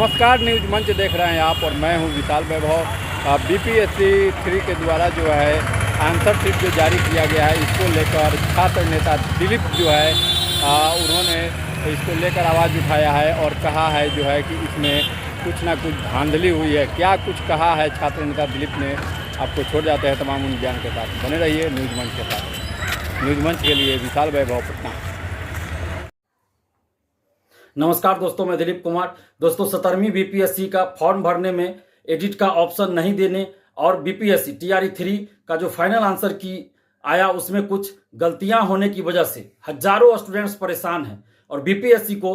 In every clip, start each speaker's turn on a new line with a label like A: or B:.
A: नमस्कार, न्यूज मंच देख रहे हैं आप और मैं हूं विशाल वैभव। बीपीएससी 3 के द्वारा जो है आंसर शीट जो जारी किया गया है, इसको लेकर छात्र नेता दिलीप जो है उन्होंने इसको लेकर आवाज़ उठाया है और कहा है जो है कि इसमें कुछ ना कुछ धांधली हुई है। क्या कुछ कहा है छात्र नेता दिलीप ने, आपको छोड़ जाते हैं तमाम उन ज्ञान के साथ। बने रहिए न्यूज मंच के साथ। न्यूज मंच के लिए विशाल वैभव, पटना।
B: नमस्कार दोस्तों, मैं दिलीप कुमार। दोस्तों, 17वीं बीपीएससी का फॉर्म भरने में एडिट का ऑप्शन नहीं देने और बीपीएससी टीआरई 3 का जो फाइनल आंसर की आया उसमें कुछ गलतियां होने की वजह से हजारों स्टूडेंट्स परेशान हैं और बीपीएससी को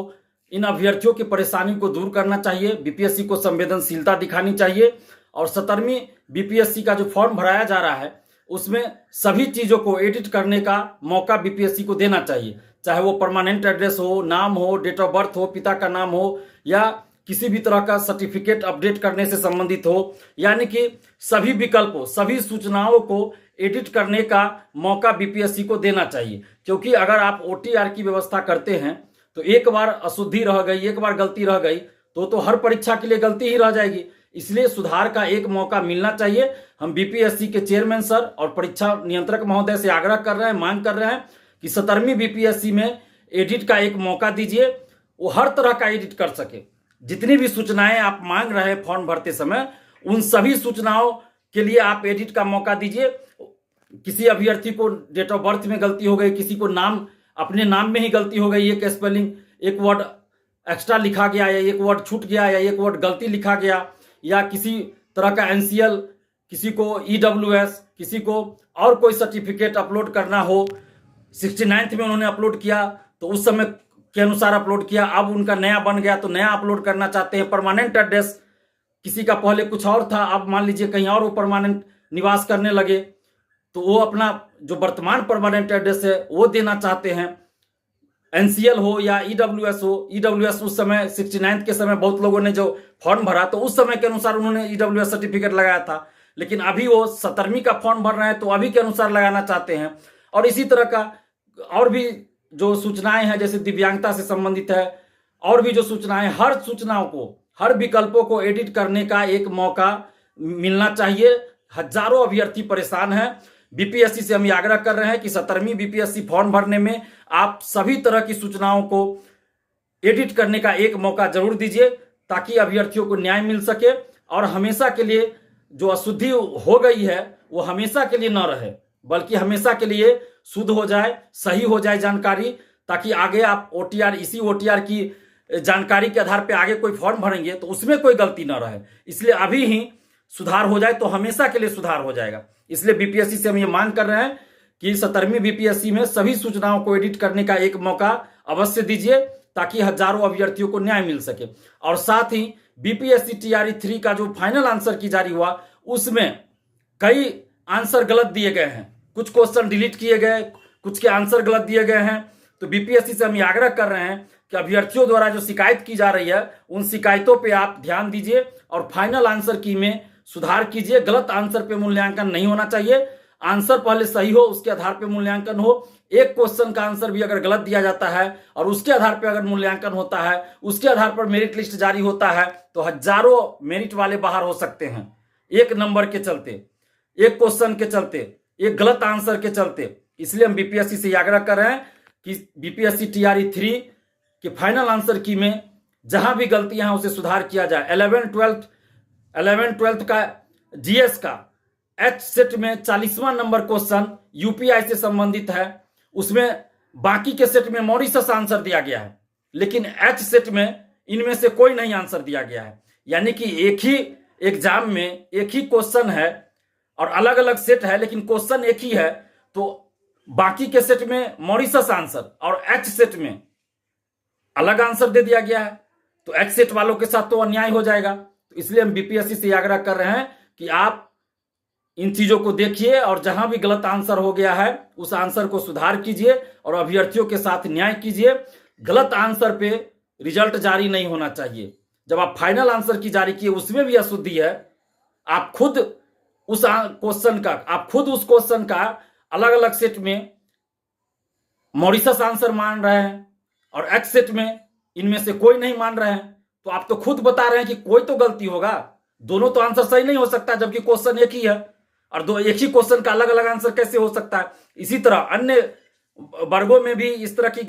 B: इन अभ्यर्थियों की परेशानी को दूर करना चाहिए। बीपीएससी को संवेदनशीलता दिखानी चाहिए और 17वीं बीपीएससी का जो फॉर्म भराया जा रहा है उसमें सभी चीज़ों को एडिट करने का मौका बीपीएससी को देना चाहिए, चाहे वो परमानेंट एड्रेस हो, नाम हो, डेट ऑफ बर्थ हो, पिता का नाम हो या किसी भी तरह का सर्टिफिकेट अपडेट करने से संबंधित हो। यानी कि सभी विकल्पों, सभी सूचनाओं को एडिट करने का मौका बीपीएससी को देना चाहिए। क्योंकि अगर आप ओटीआर की व्यवस्था करते हैं तो एक बार अशुद्धि रह गई, एक बार गलती रह गई तो हर परीक्षा के लिए गलती ही रह जाएगी। इसलिए सुधार का एक मौका मिलना चाहिए। हम बीपीएससी के चेयरमैन सर और परीक्षा नियंत्रक महोदय से आग्रह कर रहे हैं, मांग कर रहे हैं कि 17वीं बीपीएससी में एडिट का एक मौका दीजिए, वो हर तरह का एडिट कर सके। जितनी भी सूचनाएं आप मांग रहे हैं फॉर्म भरते समय, उन सभी सूचनाओं के लिए आप एडिट का मौका दीजिए। किसी अभ्यर्थी को डेट ऑफ बर्थ में गलती हो गई, किसी को नाम, अपने नाम में ही गलती हो गई, एक स्पेलिंग, एक वर्ड एक्स्ट्रा लिखा गया या एक वर्ड छूट गया या एक वर्ड गलती लिखा गया, या किसी तरह का एनसीएल, किसी को ईडब्ल्यूएस, किसी को और कोई सर्टिफिकेट अपलोड करना हो, 69th में उन्होंने अपलोड किया तो उस समय के अनुसार अपलोड किया, अब उनका नया बन गया तो नया अपलोड करना चाहते हैं। परमानेंट एड्रेस, किसी का पहले कुछ और था, अब मान लीजिए कहीं और वो परमानेंट निवास करने लगे तो वो अपना जो वर्तमान परमानेंट एड्रेस है वो देना चाहते हैं। एनसीएल हो या ईडब्ल्यूएस हो, ईडब्ल्यूएस उस समय 69th के समय बहुत लोगों ने जो फॉर्म भरा तो उस समय के अनुसार उन्होंने ईडब्ल्यूएस सर्टिफिकेट लगाया था, लेकिन अभी वो 17वीं का फॉर्म भर रहे हैं तो अभी के अनुसार लगाना चाहते हैं। और इसी तरह का और भी जो सूचनाएं हैं, जैसे दिव्यांगता से संबंधित है, और भी जो सूचनाएं, हर सूचनाओं को, हर विकल्पों को एडिट करने का एक मौका मिलना चाहिए। हजारों अभ्यर्थी परेशान हैं। बीपीएससी से हम ये आग्रह कर रहे हैं कि 17वीं बीपीएससी फॉर्म भरने में आप सभी तरह की सूचनाओं को एडिट करने का एक मौका जरूर दीजिए ताकि अभ्यर्थियों को न्याय मिल सके और हमेशा के लिए जो अशुद्धि हो गई है वो हमेशा के लिए न रहे, बल्कि हमेशा के लिए शुद्ध हो जाए, सही हो जाए जानकारी, ताकि आगे आप ओटीआर, इसी ओटीआर की जानकारी के आधार पे आगे कोई फॉर्म भरेंगे तो उसमें कोई गलती न रहे। इसलिए अभी ही सुधार हो जाए तो हमेशा के लिए सुधार हो जाएगा। इसलिए बीपीएससी से हम ये मांग कर रहे हैं कि 17वीं बीपीएससी में सभी सूचनाओं को एडिट करने का एक मौका अवश्य दीजिए ताकि हजारों अभ्यर्थियों को न्याय मिल सके। और साथ ही बीपीएससी टीआरई 3 का जो फाइनल आंसर की जारी हुआ उसमें कई आंसर गलत दिए गए हैं, कुछ क्वेश्चन डिलीट किए गए, कुछ के आंसर गलत दिए गए हैं। तो बीपीएससी से हम ये आग्रह कर रहे हैं कि अभ्यर्थियों द्वारा जो शिकायत की जा रही है उन शिकायतों पे आप ध्यान दीजिए और फाइनल आंसर की में सुधार कीजिए। गलत आंसर पे मूल्यांकन नहीं होना चाहिए। आंसर पहले सही हो, उसके आधार पे मूल्यांकन हो। एक क्वेश्चन का आंसर भी अगर गलत दिया जाता है और उसके आधार पे अगर मूल्यांकन होता है, उसके आधार पर मेरिट लिस्ट जारी होता है तो हजारों मेरिट वाले बाहर हो सकते हैं, एक नंबर के चलते, एक क्वेश्चन के चलते, एक गलत आंसर के चलते। इसलिए हम बीपीएससी से आग्रह कर रहे हैं कि बीपीएससी टीआरई 3 के फाइनल आंसर की में जहां भी गलतियां हैं उसे सुधार किया जाए। 11th का जीएस का एच सेट में 40वां नंबर क्वेश्चन यूपीआई से संबंधित है, उसमें बाकी के सेट में मॉरिशस आंसर दिया गया है, लेकिन एच सेट में इनमें से कोई नहीं आंसर दिया गया है। यानी कि एक ही एग्जाम में एक ही क्वेश्चन है और अलग अलग सेट है, लेकिन क्वेश्चन एक ही है, तो बाकी के सेट में मॉरिशस आंसर और एच सेट में अलग आंसर दे दिया गया है, तो एच सेट वालों के साथ तो अन्याय हो जाएगा। तो इसलिए हम बीपीएससी से आग्रह कर रहे हैं कि आप इन चीजों को देखिए और जहां भी गलत आंसर हो गया है उस आंसर को सुधार कीजिए और अभ्यर्थियों के साथ न्याय कीजिए। गलत आंसर पे रिजल्ट जारी नहीं होना चाहिए। जब आप फाइनल आंसर की जारी किए उसमें भी अशुद्धि है, आप खुद उस क्वेश्चन का अलग अलग सेट में मॉरिशस आंसर मान रहे हैं और एच सेट में इनमें से कोई नहीं मान रहे हैं, तो आप तो खुद बता रहे हैं कि कोई तो गलती होगा, दोनों तो आंसर सही नहीं हो सकता, जबकि क्वेश्चन एक ही है और दो एक ही क्वेश्चन का अलग अलग आंसर कैसे हो सकता है। इसी तरह अन्य वर्गों में भी इस तरह की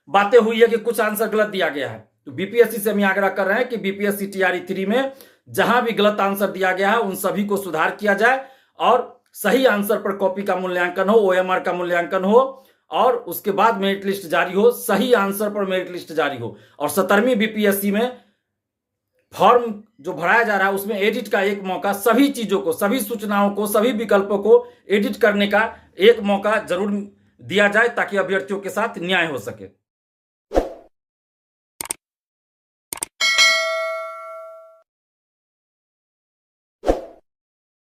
B: बातें हुई है कि कुछ आंसर गलत दिया गया है। तो बीपीएससी से हम आग्रह कर रहे हैं कि बीपीएससी टीआरई 3 में जहां भी गलत आंसर दिया गया है उन सभी को सुधार किया जाए और सही आंसर पर कॉपी का मूल्यांकन हो, ओएमआर का मूल्यांकन हो और उसके बाद मेरिट लिस्ट जारी हो, सही आंसर पर मेरिट लिस्ट जारी हो। और 17वीं बीपीएससी में फॉर्म जो भराया जा रहा है उसमें एडिट का एक मौका, सभी चीजों को, सभी सूचनाओं को, सभी विकल्पों को एडिट करने का एक मौका जरूर दिया जाए ताकि अभ्यर्थियों के साथ न्याय हो सके।